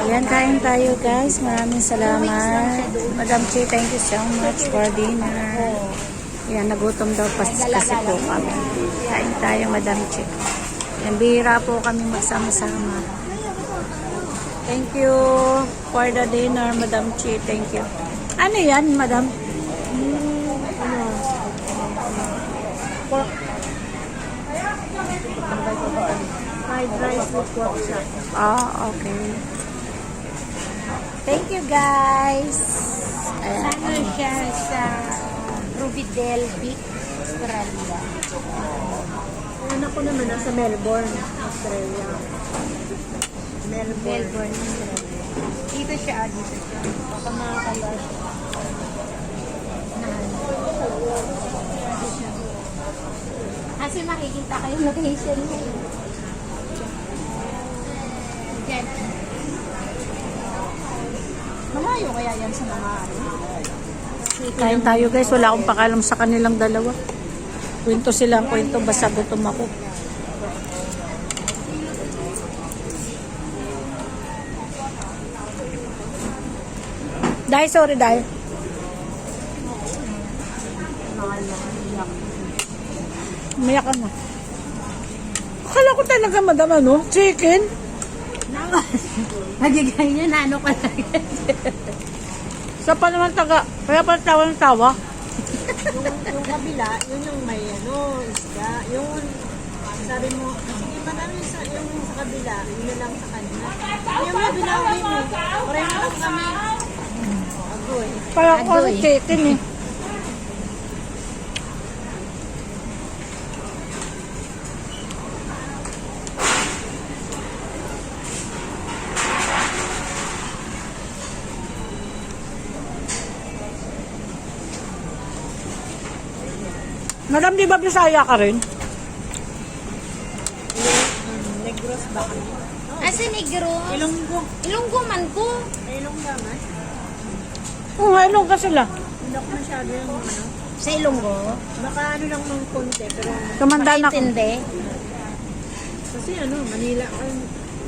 Ayan, kain tayo guys. Maraming salamat. Madam Chi, thank you so much for dinner. Ayan, nagutom daw kasi po kami. Kain tayo, Madam Chi. Ayan, bihira po kami magsama-sama. Thank you for the dinner, Madam Chi. Thank you. Ano yan, Madam? Pork. Fried rice with pork chop. Ah, okay. Thank you, guys. Ayan. Ano siya sa Rubidel Beach, Australia. Ang anak ko naman nasa Melbourne, Australia. Melbourne, Australia. Dito siya. Baka makakalas. Kasi makikita kayo location niya. Diyan. Malayo kaya yan sa mga ano? Kain tayo, guys. Wala akong pakalam sa kanilang dalawa. Kwento sila ang kwento. Basta gutom ako. Dahil, sorry, dahil. Umiyak ka na. Akala ko talaga, madam, ano? Chicken? Nagiganyan na ano ka na. Sa pa naman taga. Kaya pa tawa ng tawa. yung kabila, yun yung may ano, isda. Yung sabi mo, sige marami yung sa kabila, yun na lang sa kanya. Yung mga binawi mo, pareho lang kami. Agoy. Kaya ko kasi chicken eh. Madam, di ba Bisaya ka rin? Negros ba kami? Asa Negros? Ilonggo. Ilonggo man ko. Ilonggo man? Oo nga, ilong ka sila. Hindi ako masyado yung ano. Sa Ilonggo? Baka ano lang ng konti, pero Tumanda na ako. Makintindi. kasi ano,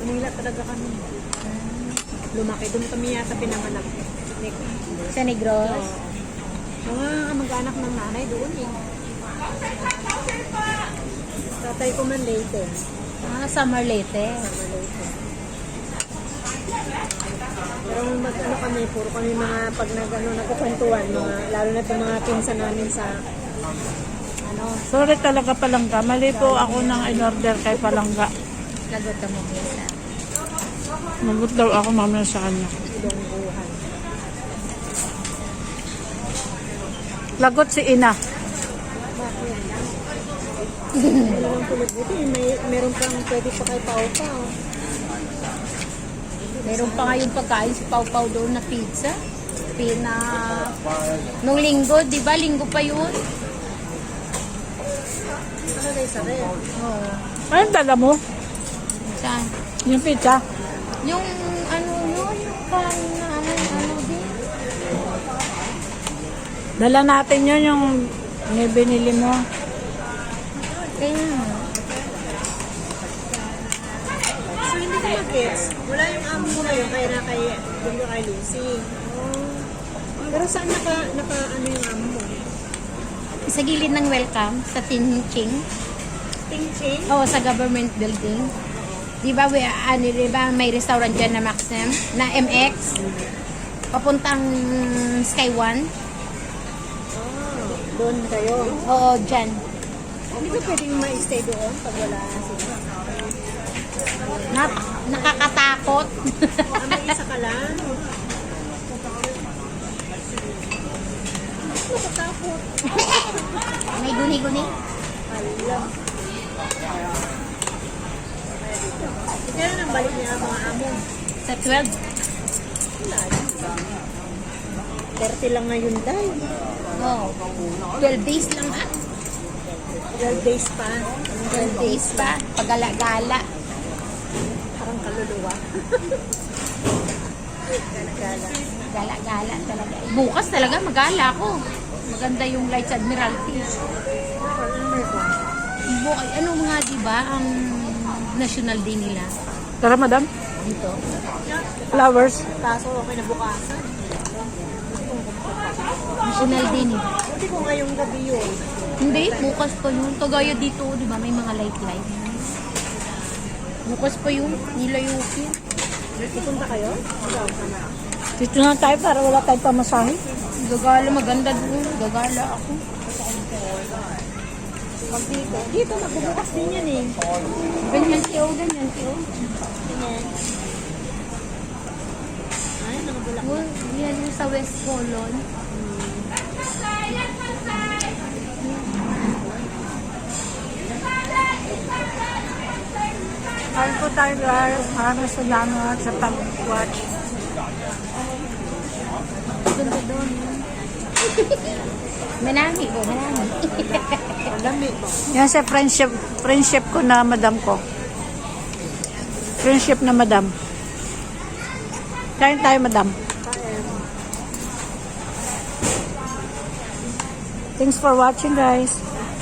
Manila talaga kami. Lumaki, doon kami yata pinanganak. Sa Negros? Mga kamag-anak ng nanay doon eh. Tatay ko man Leyte. Summer Leyte. Pero ano kami, puro kami mga pag nagkukwentuhan, mga, lalo na itong mga pinsan namin sa ano, Sorry talaga, Palangga. Mali po ako ng in-order kay Palangga. Lagot ka mo misa. Magot daw ako mamaya sa kanya. Ilongguhan. Lagot si Ina. Ano lang tulad dito eh, meron kang pwede pa kay Pao-Pao. Meron pa nga yung pagkain si Pau Pau doon na pizza. Nung linggo, di ba? Linggo pa yun. Ano tayo sa rin? Oo. Anong dala mo? Saan? Yung pizza? Yung ano yun, yung kain na ano din. Dala natin yun, yung binili mo. Kaya So hindi ko mag-gets. Wala yung amo mo ngayon, kaya na doon ka kay Lucy. Oh. Pero saan naka ano yung amo mo? sa gilid ng welcome, sa Tinching. Ting-ching? Oo, sa government building. Di ba, di ba may restaurant dyan na Maxim, na MX, papuntang Sky One. Oh, doon kayo. Oo, dyan. Hindi ko pwedeng ma-stay doon pag wala sila. Nakakatakot. May isa ka lang. Nakatakot. May guni-guni. Alam. Kaya nang balik niya ang mga amo. Sa 12. Wala. 30 lang ngayon dahil. Oo. 12 days lang 12 days pa. 12 days pa. Pagala-gala. Parang kaluluwa. Gala-gala. Gala-gala talaga. Bukas talaga magala ako. Maganda yung Lights Admiralty. Ano nga, di ba, ang National Day nila? Tara, madam. Dito. Flowers. Kaso okay na bukasan. National din eh. Hindi ko ngayong gabi yun. Hindi, bukas pa yun. Kagaya dito, di ba? May mga light-light. Bukas pa yun. Nilayuki. Pupunta kayo? Ikaw, sana. Dito na tayo para wala tayong pamasahe. Gagala, maganda doon. Gagala ako. Pag dito. Dito, magbubukas din yan eh. Ganyan tiyo, ganyan tiyo. Tingnan. Ay, nakabulak. Well, yan yung sa West Colon. Kain po tayo guys. Maraming salamat sa pag-watch. Ganda doon. Manami ko, manami. Lamig ba? Yan sa friendship ko na madam ko. Friendship na madam. Kain tayo madam. Thanks for watching guys.